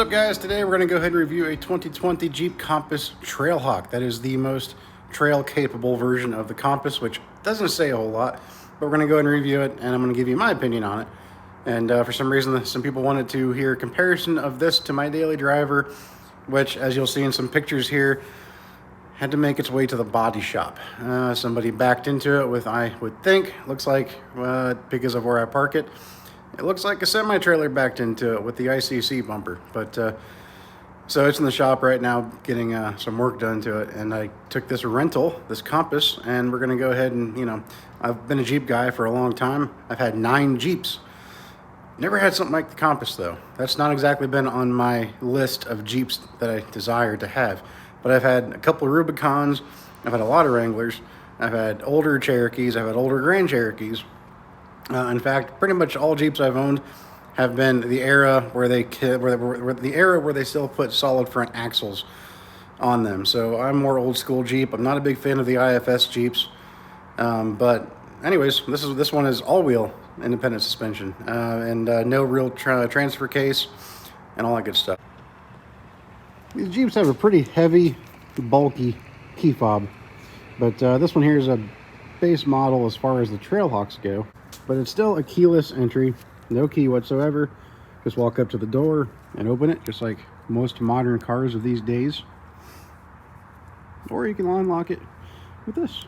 up, guys? Today we're going to go ahead and review a 2020 Jeep Compass Trailhawk. That is the most trail capable version of the Compass, which doesn't say a whole lot, but we're going to go ahead and review it, and I'm going to give you my opinion on it. And for some reason, some people wanted to hear a comparison of this to my daily driver, which, as you'll see in some pictures here, had to make its way to the body shop. Somebody backed into it with, I would think, looks like, because of where I park it, it looks like a semi-trailer backed into it with the ICC bumper. But so it's in the shop right now getting some work done to it. And I took this rental, this Compass, and we're going to go ahead and, you know, I've been a Jeep guy for a long time. I've had 9 Jeeps. Never had something like the Compass, though. That's not exactly been on my list of Jeeps that I desire to have. But I've had a couple of Rubicons. I've had a lot of Wranglers. I've had older Cherokees. I've had older Grand Cherokees. In fact, pretty much all Jeeps I've owned have been the era where they still put solid front axles on them. So I'm more old school Jeep. I'm not a big fan of the IFS Jeeps, but anyways, this one is all wheel independent suspension and no real transfer case and all that good stuff. These Jeeps have a pretty heavy, bulky key fob, but this one here is a base model as far as the Trailhawks go. But it's still a keyless entry, no key whatsoever. Just walk up to the door and open it, just like most modern cars of these days. Or you can unlock it with this.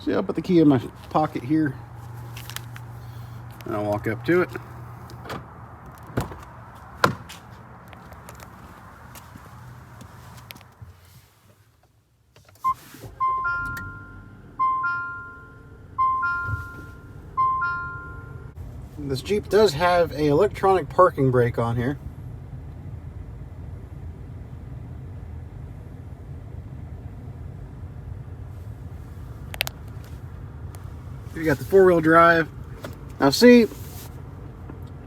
See, I'll put the key in my pocket here, and I'll walk up to it. This Jeep does have an electronic parking brake on here. You got the 4-wheel drive. Now see,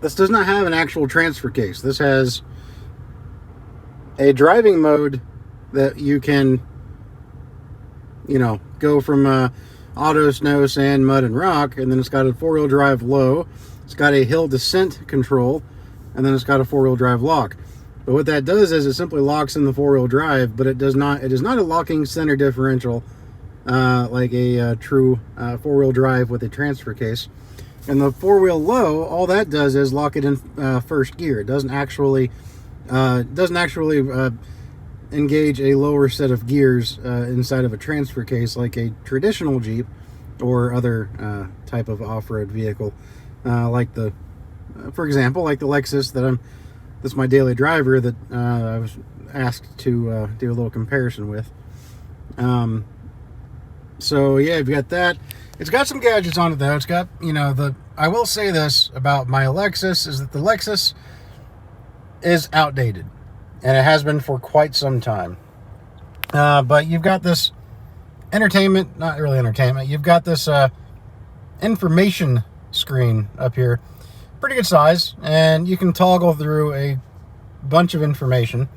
this does not have an actual transfer case. This has a driving mode that you can, you know, go from auto, snow, sand, mud, and rock, and then it's got a 4-wheel drive low. It's got a hill descent control, and then it's got a 4-wheel drive lock. But what that does is it simply locks in the 4-wheel drive, but it is not a locking center differential like a true 4-wheel drive with a transfer case. And the 4-wheel low, all that does is lock it in first gear. It doesn't actually engage a lower set of gears inside of a transfer case like a traditional Jeep or other type of off-road vehicle. For example, like the Lexus that's my daily driver that I was asked to do a little comparison with. So yeah, you've got that. It's got some gadgets on it though. It's got, you know, I will say this about my Lexus is that the Lexus is outdated, and it has been for quite some time. But you've got this entertainment, not really entertainment. You've got this information screen up here, pretty good size, and you can toggle through a bunch of information.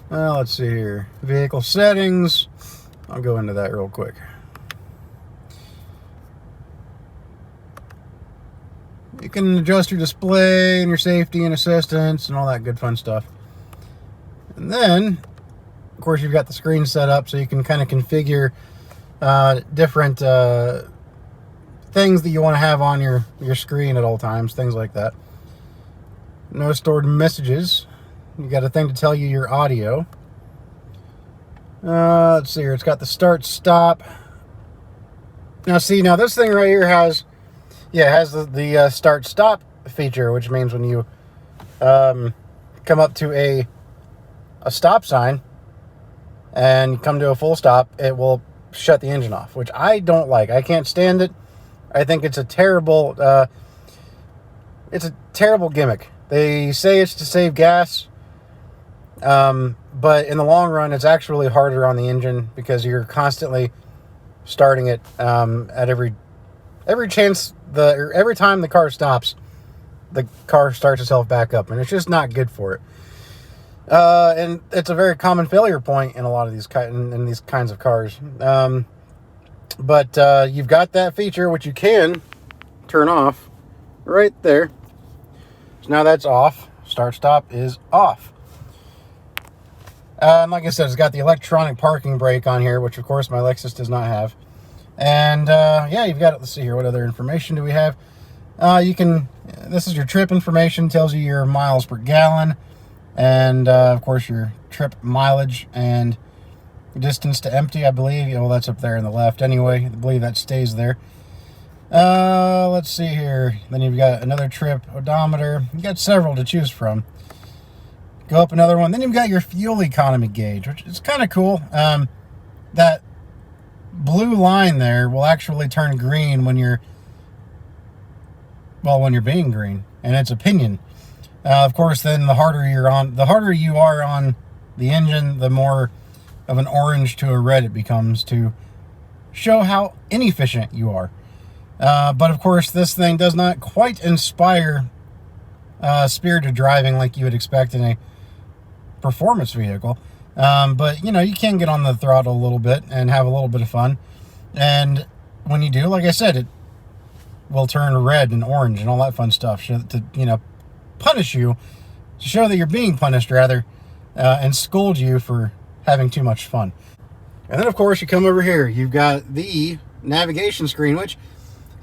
Let's see here, vehicle settings. I'll go into that real quick. You can adjust your display and your safety and assistance and all that good fun stuff. And then, of course, you've got the screen set up so you can kind of configure different things that you want to have on your screen at all times, things like that. No stored messages. You got a thing to tell you your audio. Let's see here. It's got the start stop. Now see, this thing right here has the start stop feature, which means when you come up to a stop sign and come to a full stop, it will shut the engine off, which I don't like. I can't stand it. I think it's a terrible gimmick. They say it's to save gas, but in the long run, it's actually harder on the engine because you're constantly starting it at every chance. Every time the car stops, the car starts itself back up, and it's just not good for it. And it's a very common failure point in a lot of these in these kinds of cars. But you've got that feature, which you can turn off right there. So now that's off. Start stop is off. And like I said, it's got the electronic parking brake on here, which of course my Lexus does not have. And yeah, you've got it. Let's see here. What other information do we have? This is your trip information, tells you your miles per gallon. And of course your trip mileage and distance to empty, I believe. Yeah, well, that's up there in the left anyway. I believe that stays there. Let's see here. Then you've got another trip odometer. You got several to choose from. Go up another one. Then you've got your fuel economy gauge, which is kind of cool. That blue line there will actually turn green when you're being green, and it's a pinion. Of course, then the harder you are on the engine, the more of an orange to a red it becomes, to show how inefficient you are. But of course, this thing does not quite inspire spirited driving like you would expect in a performance vehicle. But you know, you can get on the throttle a little bit and have a little bit of fun. And when you do, like I said, it will turn red and orange and all that fun stuff to, you know, punish you, to show that you're being punished rather, and scold you for having too much fun. And then of course you come over here, you've got the navigation screen, which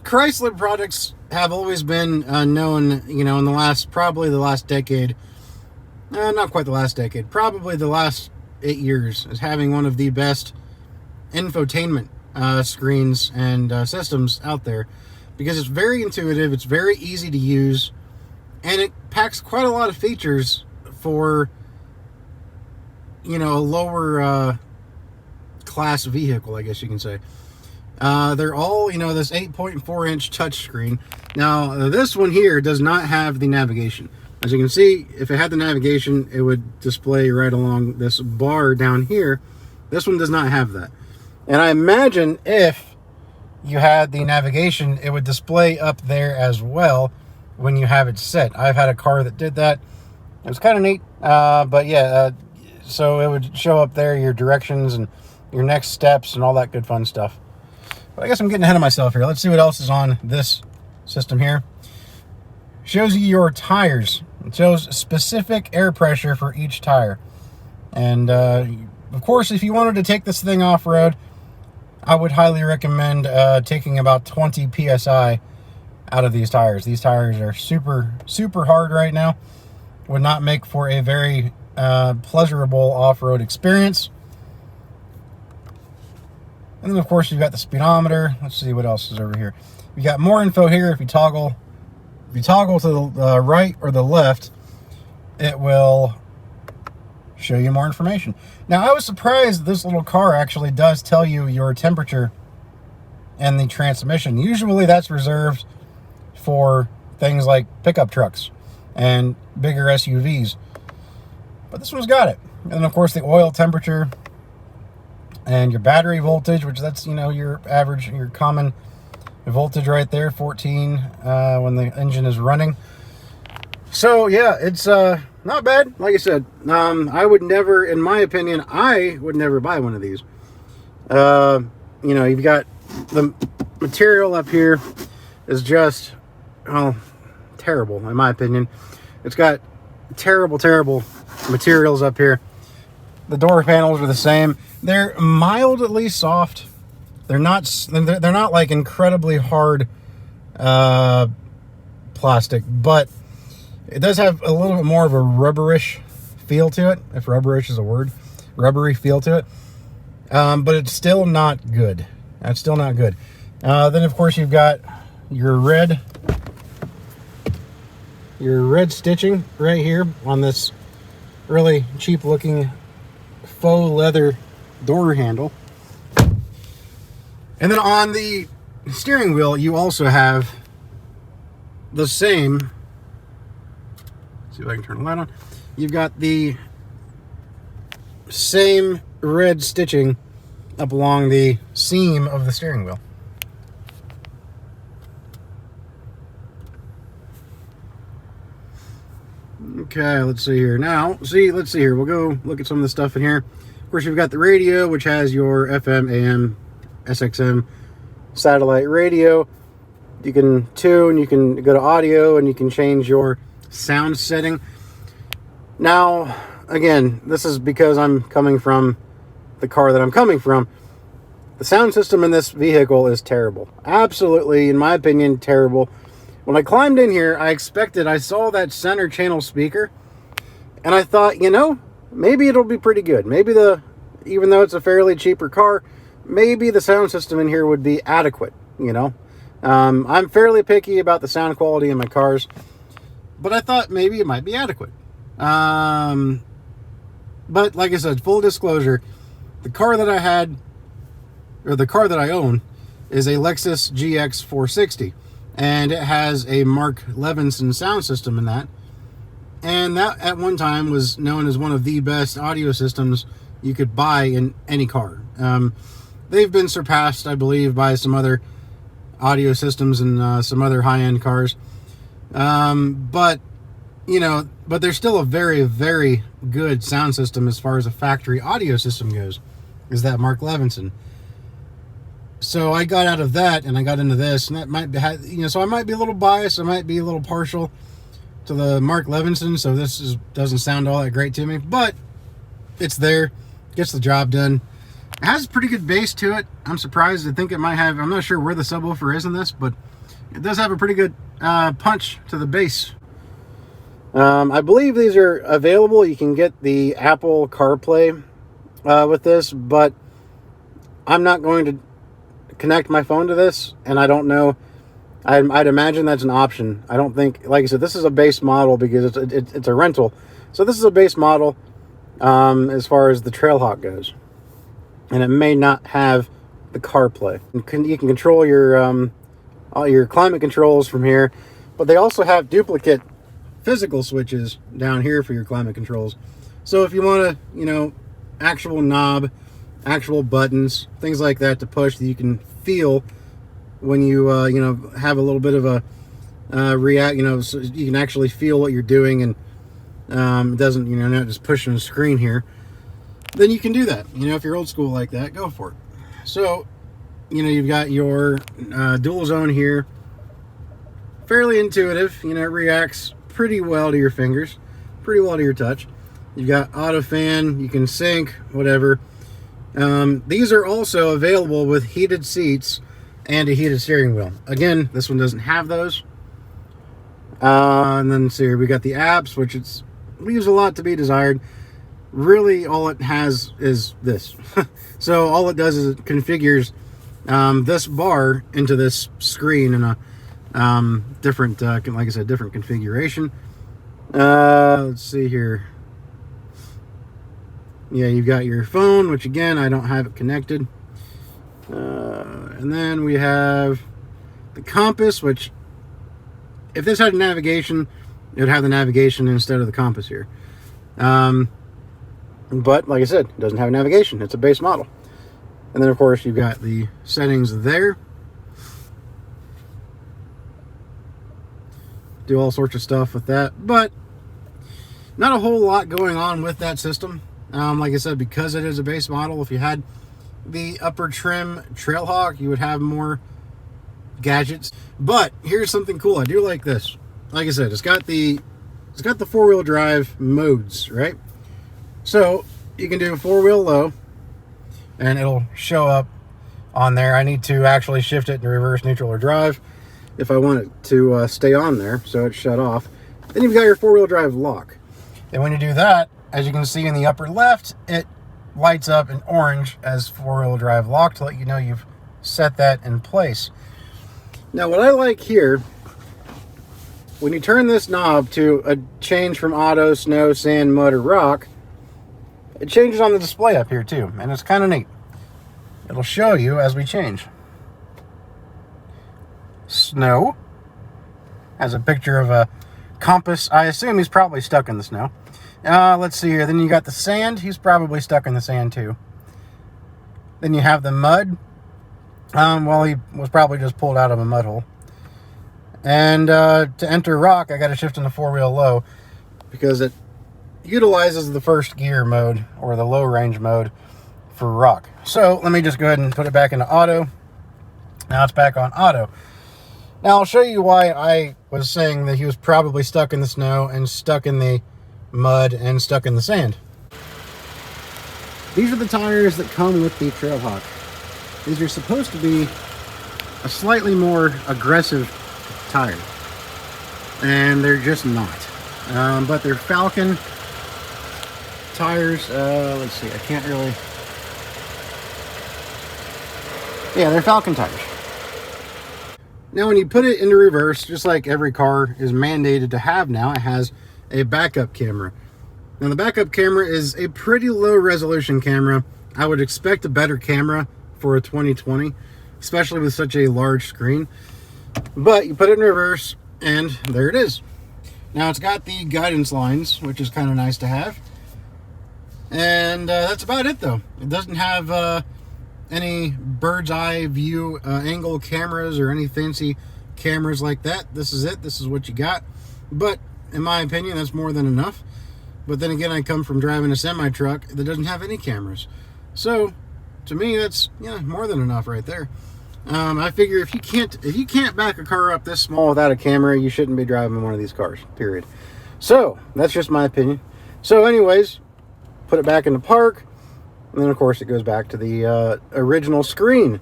Chrysler products have always been known, you know, in probably the last decade, not quite the last decade, probably the last 8 years, as having one of the best infotainment screens and systems out there, because it's very intuitive, it's very easy to use, and it packs quite a lot of features for, you know, a lower class vehicle, I guess you can say. They're all, you know, this 8.4-inch touchscreen. Now, this one here does not have the navigation. As you can see, if it had the navigation, it would display right along this bar down here. This one does not have that. And I imagine if you had the navigation, it would display up there as well when you have it set. I've had a car that did that. It was kind of neat. But yeah, so it would show up there your directions and your next steps and all that good fun stuff. But I guess I'm getting ahead of myself here. Let's see what else is on this system here. Shows you your tires. It shows specific air pressure for each tire. And of course, if you wanted to take this thing off-road, I would highly recommend taking about 20 PSI out of these tires. These tires are super, super hard right now. Would not make for a very pleasurable off-road experience. And then, of course, you've got the speedometer. Let's see what else is over here. You got more info here. If you toggle to the right or the left, it will show you more information. Now, I was surprised this little car actually does tell you your temperature and the transmission. Usually that's reserved for things like pickup trucks and bigger SUVs. But this one's got it. And then, of course, the oil temperature and your battery voltage, which that's, you know, your average, your common voltage right there, 14 when the engine is running. So yeah, it's not bad. Like I said, I would never, in my opinion, I would never buy one of these. You know, you've got the material up here is just, well, terrible in my opinion. It's got terrible materials up here. The door panels are the same. They're mildly soft. They're not like incredibly hard plastic, but it does have a little bit more of a rubberish feel to it, if rubberish is a word. Rubbery feel to it. But it's still not good. That's still not good. Then, of course, you've got your red stitching right here on this really cheap-looking faux leather door handle. And then on the steering wheel, you also have the same. Let's see if I can turn the light on. You've got the same red stitching up along the seam of the steering wheel. Okay, let's see here. Now, let's see here. We'll go look at some of the stuff in here. Of course, you've got the radio, which has your FM, AM, SXM satellite radio. You can tune, you can go to audio, and you can change your sound setting. Now, again, this is because I'm coming from the car that I'm coming from. The sound system in this vehicle is terrible. Absolutely, in my opinion, terrible. When I climbed in here, I saw that center channel speaker, and I thought, you know, maybe it'll be pretty good. Maybe even though it's a fairly cheaper car, maybe the sound system in here would be adequate, you know. I'm fairly picky about the sound quality in my cars, but I thought maybe it might be adequate. But like I said, full disclosure, the car that I own is a Lexus GX 460, and it has a Mark Levinson sound system in that. And that at one time was known as one of the best audio systems you could buy in any car. They've been surpassed, I believe, by some other audio systems in some other high-end cars. But there's still a very, very good sound system as far as a factory audio system goes, is that Mark Levinson. So I got out of that and I got into this, and that might be, so I might be a little biased, I might be a little partial to the Mark Levinson, so this doesn't sound all that great to me, but it's there, gets the job done. It has a pretty good bass to it. I'm surprised. I think it might have, I'm not sure where the subwoofer is in this, but it does have a pretty good punch to the bass. I believe these are available. You can get the Apple CarPlay with this, but I'm not going to connect my phone to this, and I don't know. I'd imagine that's an option. I don't think, like I said, this is a base model because it's a rental. So this is a base model as far as the Trailhawk goes. And it may not have the CarPlay. You can control all your climate controls from here, but they also have duplicate physical switches down here for your climate controls. So if you want to, actual knob, actual buttons, things like that to push that you can feel when you, have a little bit of a react, so you can actually feel what you're doing, and it doesn't, not just pushing a screen here, then you can do that. If you're old school like that, go for it. So, you've got your dual zone here. Fairly intuitive, it reacts pretty well to your fingers, pretty well to your touch. You've got auto fan, you can sync, whatever. These are also available with heated seats and a heated steering wheel. Again, this one doesn't have those. And then see here, we got the apps, which leaves a lot to be desired. Really, all it has is this. So all it does is it configures this bar into this screen in a different, like I said, different configuration. Let's see here. Yeah, you've got your phone, which again, I don't have it connected. And then we have the compass, which if this had navigation, it would have the navigation instead of the compass here. But like I said, it doesn't have navigation. It's a base model. And then of course you've got the settings there. Do all sorts of stuff with that, but not a whole lot going on with that system. Like I said, because it is a base model, if you had the upper trim Trailhawk, you would have more gadgets. But here's something cool. I do like this. Like I said, it's got the four-wheel drive modes, right? So you can do four-wheel low, and it'll show up on there. I need to actually shift it to reverse, neutral, or drive if I want it to stay on there, so it's shut off. Then you've got your four-wheel drive lock. And when you do that, as you can see in the upper left, it lights up in orange as four-wheel drive lock to let you know you've set that in place. Now what I like here, when you turn this knob to a change from auto, snow, sand, mud, or rock, it changes on the display up here too, and it's kind of neat. It'll show you as we change. Snow has a picture of a compass. I assume he's probably stuck in the snow. Let's see here. Then you got the sand. He's probably stuck in the sand too. Then you have the mud. Well, he was probably just pulled out of a mud hole. And to enter rock, I got to shift into four-wheel low. because it utilizes the first gear mode, or the low range mode, for rock. So let me just go ahead and put it back into auto. Now it's back on auto. Now I'll show you why I was saying that he was probably stuck in the snow and stuck in the mud and stuck in the sand. These are the tires that come with the Trailhawk. These are supposed to be a slightly more aggressive tire, and they're just not. But they're Falcon tires. Let's see, I can't really... Yeah, they're Falcon tires. Now when you put it into reverse, just like every car is mandated to have now, it has a backup camera. Now the backup camera is a pretty low resolution camera. I would expect a better camera for a 2020, especially with such a large screen. But you put it in reverse and there it is. Now it's got the guidance lines, which is kind of nice to have. And that's about it though. It doesn't have any bird's eye view angle cameras or any fancy cameras like that. This is it. This is what you got. But in my opinion, that's more than enough. But then again, I come from driving a semi-truck that doesn't have any cameras. So to me, that's more than enough right there. I figure if you can't back a car up this small without a camera, you shouldn't be driving one of these cars, period. So that's just my opinion. So anyways, put it back into park. And then, of course, it goes back to the original screen.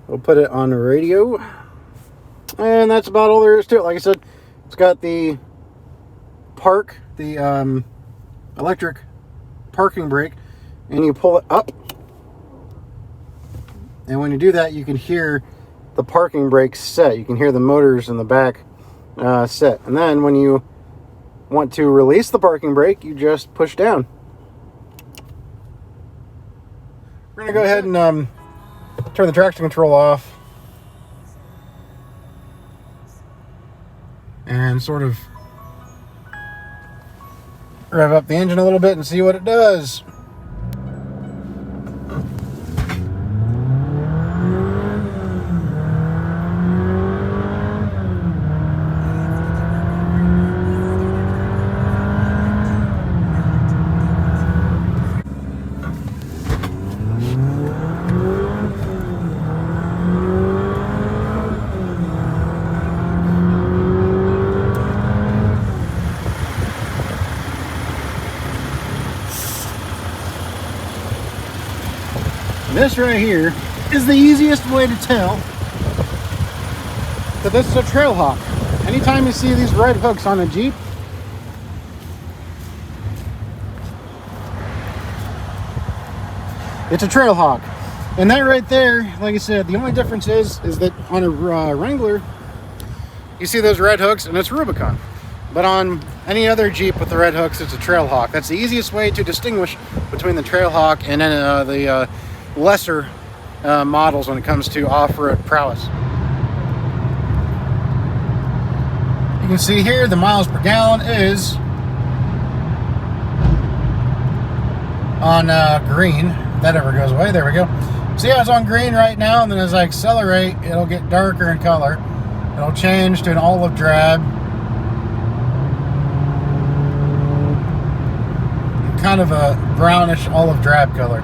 We'll put it on the radio. And that's about all there is to it. Like I said, it's got the electric parking brake. And you pull it up. And when you do that, you can hear the parking brake set. You can hear the motors in the back set. And then when you want to release the parking brake, you just push down. We're going to go ahead and turn the traction control off and sort of rev up the engine a little bit and see what it does. This right here is the easiest way to tell that this is a Trailhawk. Anytime you see these red hooks on a Jeep, it's a Trailhawk. And that right there, like I said, the only difference is that on a Wrangler, you see those red hooks and it's Rubicon. But on any other Jeep with the red hooks, it's a Trailhawk. That's the easiest way to distinguish between the Trailhawk and then the lesser models when it comes to off-road prowess. You can see here the miles per gallon is on green. If that ever goes away, there we go. See how it's on green right now, and then as I accelerate, it'll get darker in color. It'll change to an olive drab, kind of a brownish olive drab color.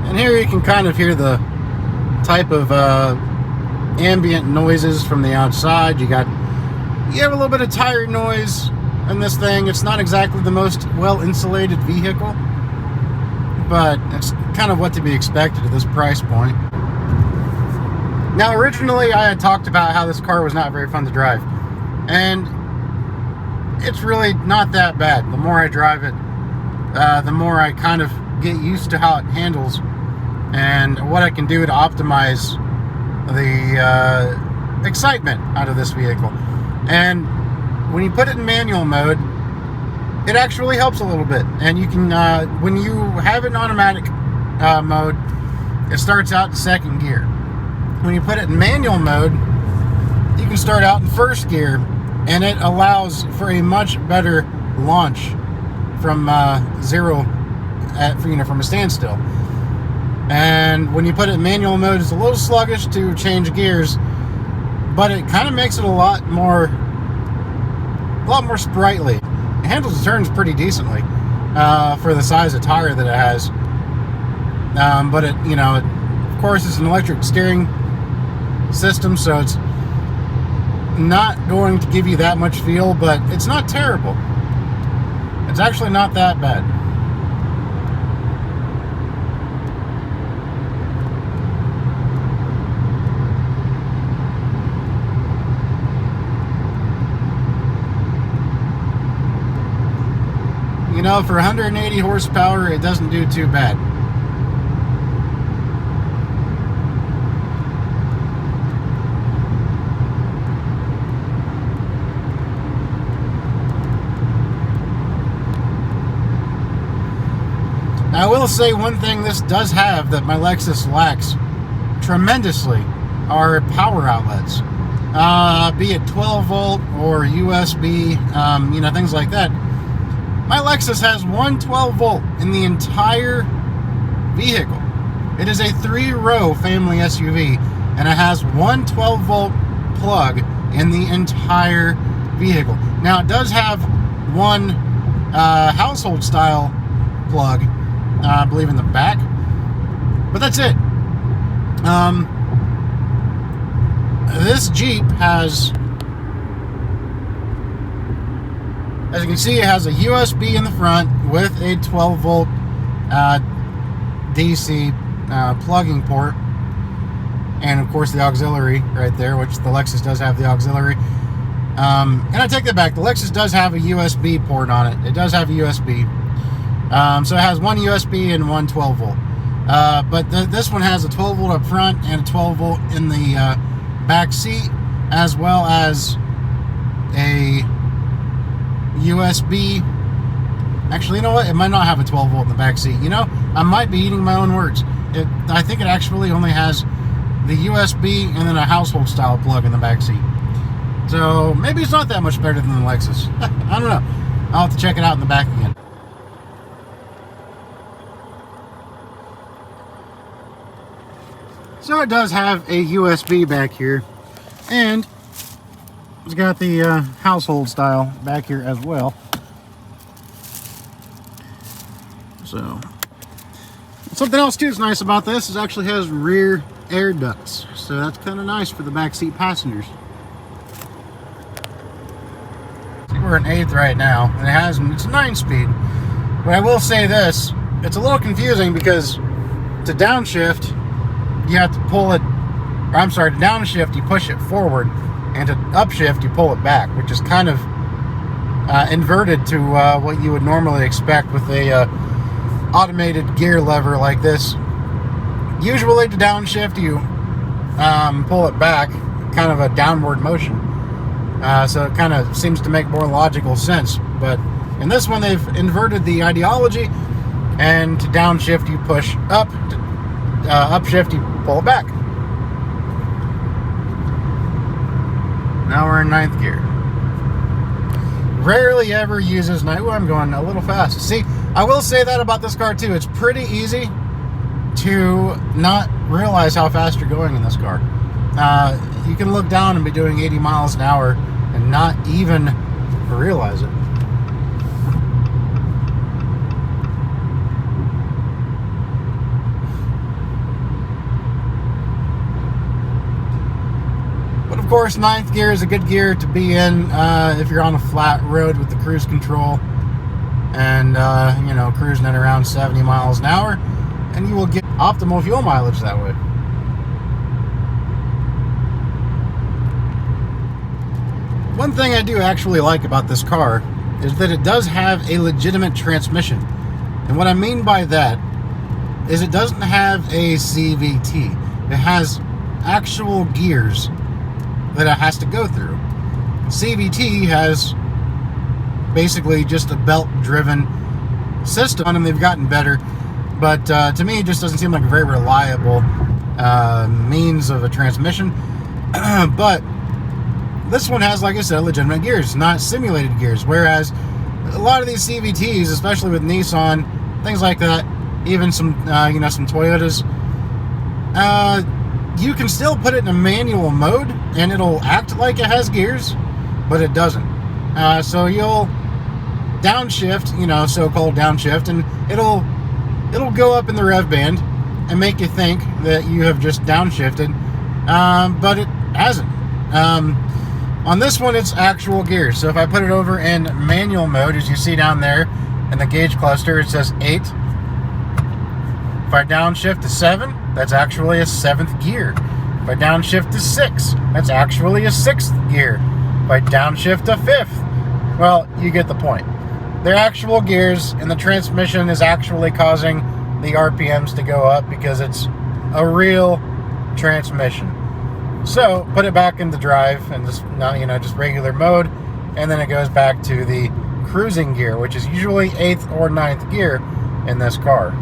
And here you can kind of hear the type of ambient noises from the outside. You have a little bit of tire noise in this thing. It's not exactly the most well-insulated vehicle, but it's kind of what to be expected at this price point. Now, originally I had talked about how this car was not very fun to drive, and it's really not that bad. The more I drive it, the more I kind of get used to how it handles and what I can do to optimize the excitement out of this vehicle. And when you put it in manual mode, it actually helps a little bit. And you can, when you have it in automatic mode, it starts out in second gear. When you put it in manual mode, you can start out in first gear, and it allows for a much better launch from zero from a standstill. And when you put it in manual mode, it's a little sluggish to change gears, but it kind of makes it a lot more sprightly. It handles the turns pretty decently for the size of tire that it has. But it, of course, it's an electric steering system, so it's not going to give you that much feel, but it's not terrible. It's actually not that bad. For 180 horsepower, it doesn't do too bad. I will say one thing this does have that my Lexus lacks tremendously are power outlets. Be it 12 volt or USB, things like that. My Lexus has one 12 volt in the entire vehicle. It is a 3-row family SUV, and it has one 12 volt plug in the entire vehicle. Now, it does have one household style plug, I believe in the back, but that's it. This Jeep has, as you can see, it has a USB in the front with a 12 volt DC plugging port, and of course the auxiliary right there, which the Lexus does have the auxiliary. And I take that back, the Lexus does have a USB port on it. It does have a USB. So it has one USB and one 12 volt. But this one has a 12 volt up front and a 12 volt in the back seat, as well as a USB. Actually, you know what? It might not have a 12 volt in the back seat. I might be eating my own words. I think it actually only has the USB and then a household style plug in the back seat. So maybe it's not that much better than the Lexus. I don't know. I'll have to check it out in the back again. So it does have a USB back here, and it's got the household style back here as well. So something else too that's nice about this is it actually has rear air ducts, so that's kind of nice for the backseat passengers. We're in 8th right now, and it's a 9-speed. But I will say this, it's a little confusing because to downshift, you have to pull it, or I'm sorry, to downshift, you push it forward, and to upshift, you pull it back, which is kind of inverted to what you would normally expect with a automated gear lever like this. Usually to downshift, you pull it back, kind of a downward motion. So it kind of seems to make more logical sense. But in this one, they've inverted the ideology, and to downshift, you push up, to upshift, you pull it back. Now we're in 9th gear. Rarely ever uses night. I'm going a little fast. See, I will say that about this car too. It's pretty easy to not realize how fast you're going in this car. You can look down and be doing 80 miles an hour and not even realize it. But of course, 9th gear is a good gear to be in if you're on a flat road with the cruise control and cruising at around 70 miles an hour, and you will get optimal fuel mileage that way. One thing I do actually like about this car is that it does have a legitimate transmission. And what I mean by that is it doesn't have a CVT. It has actual gears that it has to go through. CVT has basically just a belt-driven system, and they've gotten better. But to me, it just doesn't seem like a very reliable means of a transmission. But this one has, like I said, legitimate gears, not simulated gears. Whereas a lot of these CVTs, especially with Nissan, things like that, even some some Toyotas, you can still put it in a manual mode and it'll act like it has gears, but it doesn't. So you'll downshift, so-called downshift, and it'll go up in the rev band and make you think that you have just downshifted, but it hasn't. On this one, it's actual gears. So if I put it over in manual mode, as you see down there in the gauge cluster, it says 8. If I downshift to 7, that's actually a 7th gear. If I downshift to 6, that's actually a 6th gear. If I downshift to 5th, well, you get the point. They're actual gears, and the transmission is actually causing the RPMs to go up because it's a real transmission. So put it back into drive and just just regular mode, and then it goes back to the cruising gear, which is usually 8th or 9th gear in this car.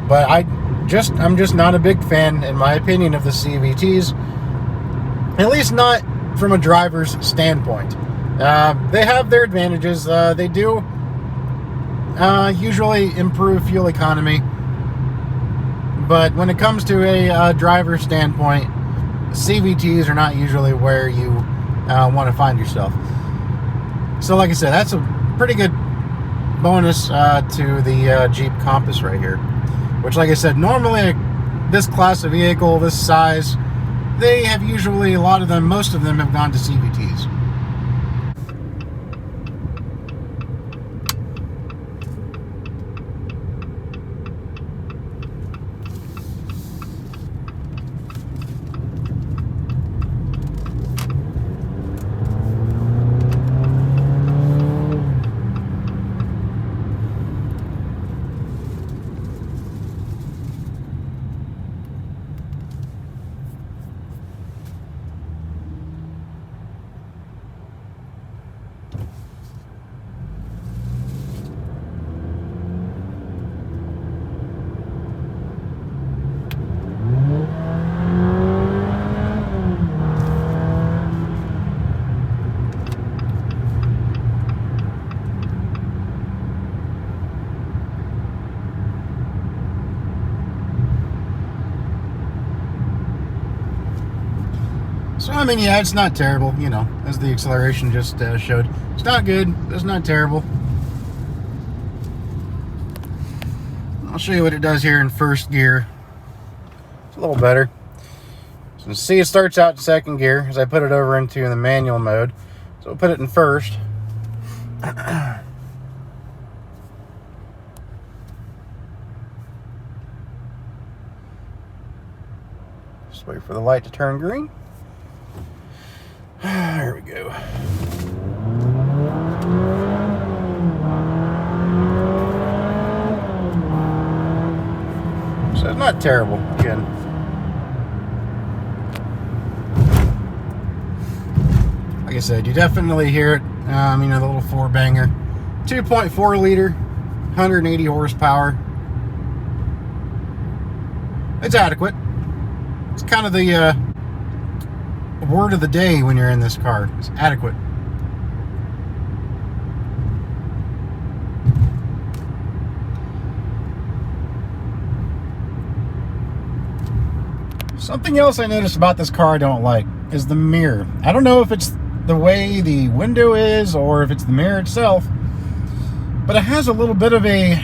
But I'm just not a big fan, in my opinion, of the CVTs, at least not from a driver's standpoint. They have their advantages. They do usually improve fuel economy, but when it comes to a driver's standpoint, CVTs are not usually where you want to find yourself. So like I said, that's a pretty good bonus to the Jeep Compass right here, which, like I said, normally this class of vehicle, this size, they have usually, most of them have gone to CVTs. So, I mean, yeah, it's not terrible, as the acceleration just showed. It's not good, but it's not terrible. I'll show you what it does here in first gear. It's a little better. So, see, it starts out in second gear as I put it over into the manual mode. So, we'll put it in first. Just wait for the light to turn green. There we go. So it's not terrible, again. Like I said, you definitely hear it. The little 4-banger. 2.4 liter, 180 horsepower. It's adequate. It's kind of the word of the day when you're in this car. It's adequate. Something else I noticed about this car I don't like is the mirror. I don't know if it's the way the window is or if it's the mirror itself, but it has a little bit of a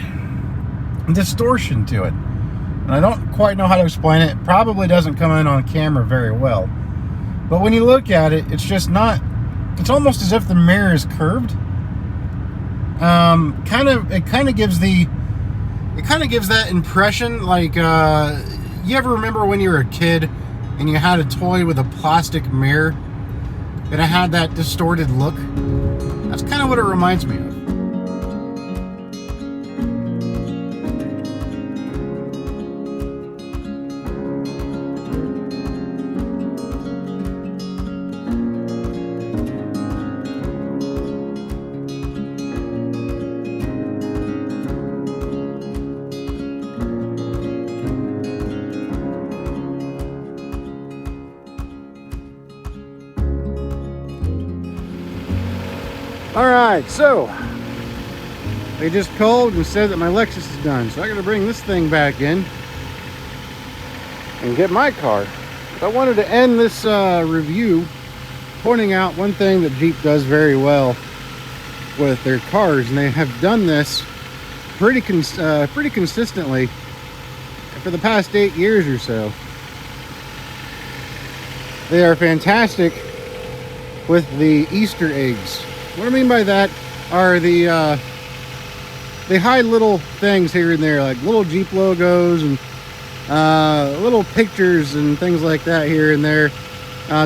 distortion to it. And I don't quite know how to explain it. It probably doesn't come in on camera very well. But when you look at it, it's just not, it's almost as if the mirror is curved. It kind of gives that impression, like, you ever remember when you were a kid and you had a toy with a plastic mirror and it had that distorted look? That's kind of what it reminds me of. All right, so they just called and said that my Lexus is done, so I got to bring this thing back in and get my car. But I wanted to end this review pointing out one thing that Jeep does very well with their cars, and they have done this pretty consistently for the past 8 years or so. They are fantastic with the Easter eggs. What I mean by that are they hide little things here and there, like little Jeep logos and little pictures and things like that here and there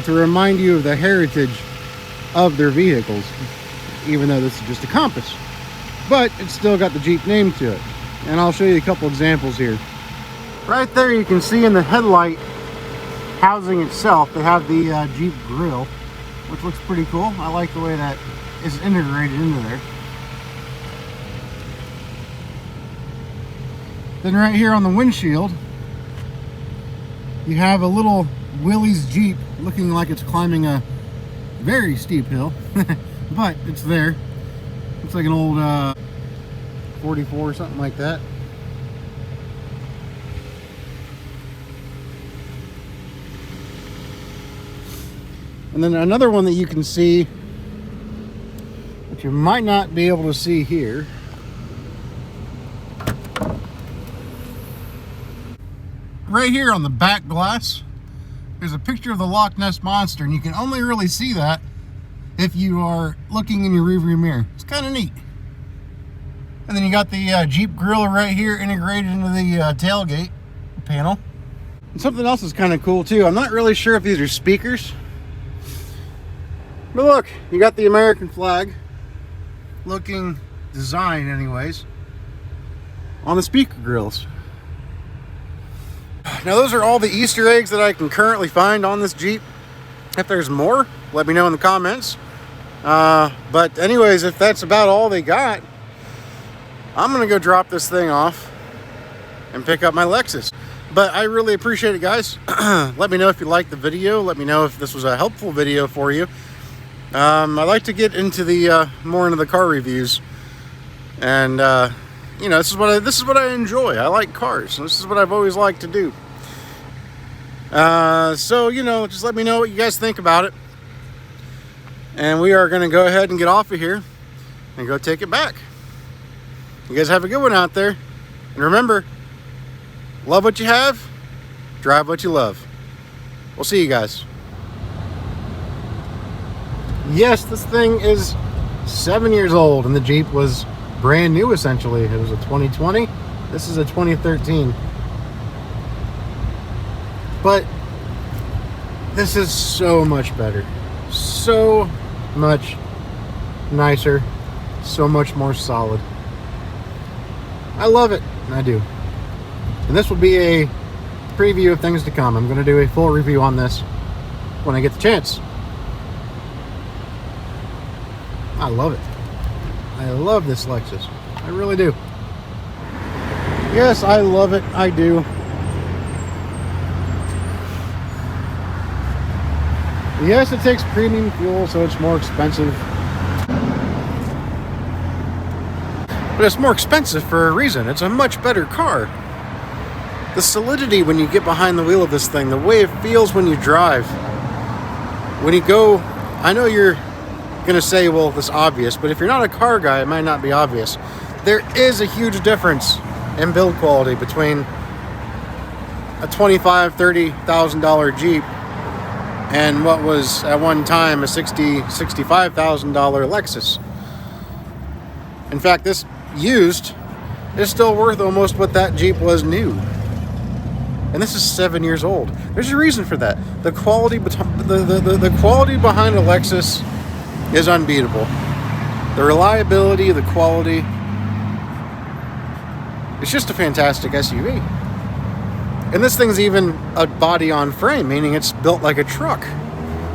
to remind you of the heritage of their vehicles, even though this is just a Compass. But it's still got the Jeep name to it. And I'll show you a couple examples here. Right there you can see in the headlight housing itself, they have the Jeep grill, which looks pretty cool. I like the way that is integrated into there. Then right here on the windshield, you have a little Willys Jeep looking like it's climbing a very steep hill, but it's there. Looks like an old 44 or something like that. And then another one that you can see, which you might not be able to see here. Right here on the back glass, there's a picture of the Loch Ness Monster, and you can only really see that if you are looking in your rearview mirror. It's kind of neat. And then you got the Jeep grill right here integrated into the tailgate panel. And something else is kind of cool too. I'm not really sure if these are speakers, but look, you got the American flag looking design anyways on the speaker grills. Now those are all the Easter eggs that I can currently find on this Jeep. If there's more, let me know in the comments. But anyways, if that's about all they got, I'm gonna go drop this thing off and pick up my Lexus. But I really appreciate it, guys. Let me know if you liked the video. Let me know if this was a helpful video for you. I like to get into the more into the car reviews, and you know, this is what I enjoy. I like cars. This is what I've always liked to do. So you know, just let me know what you guys think about it, and we are going to go ahead and get off of here and go take it back. You guys have a good one out there, and remember, love what you have, drive what you love. We'll see you guys. Yes, this thing is 7 years old, and the Jeep was brand new essentially. It was a 2020. This is a 2013. But this is so much better. So much nicer. So much more solid. I love it. I do. And this will be a preview of things to come. I'm going to do a full review on this when I get the chance. I love it. I love this Lexus. I really do. Yes, I love it. I do. Yes, it takes premium fuel, so it's more expensive. But it's more expensive for a reason. It's a much better car. The solidity when you get behind the wheel of this thing, the way it feels when you drive. When you go, I know you're going to say, well, that's obvious, but if you're not a car guy, it might not be obvious. There is a huge difference in build quality between a $25,000, $30,000 Jeep and what was at one time a $60,000, $65,000 Lexus. In fact, this used is still worth almost what that Jeep was new. And this is 7 years old. There's a reason for that. The quality, the quality behind a Lexus is unbeatable. The reliability, the quality. It's just a fantastic SUV. And this thing's even a body on frame, meaning it's built like a truck.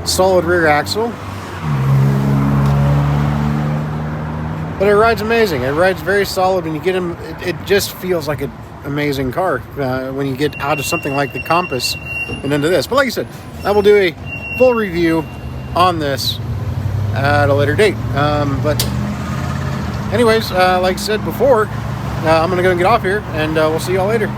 Solid rear axle. But it rides amazing. It rides very solid. When you get in, it just feels like an amazing car when you get out of something like the Compass and into this. But like I said, I will do a full review on this at a later date. But anyways, like I said before, I'm gonna go and get off here, and we'll see y'all later.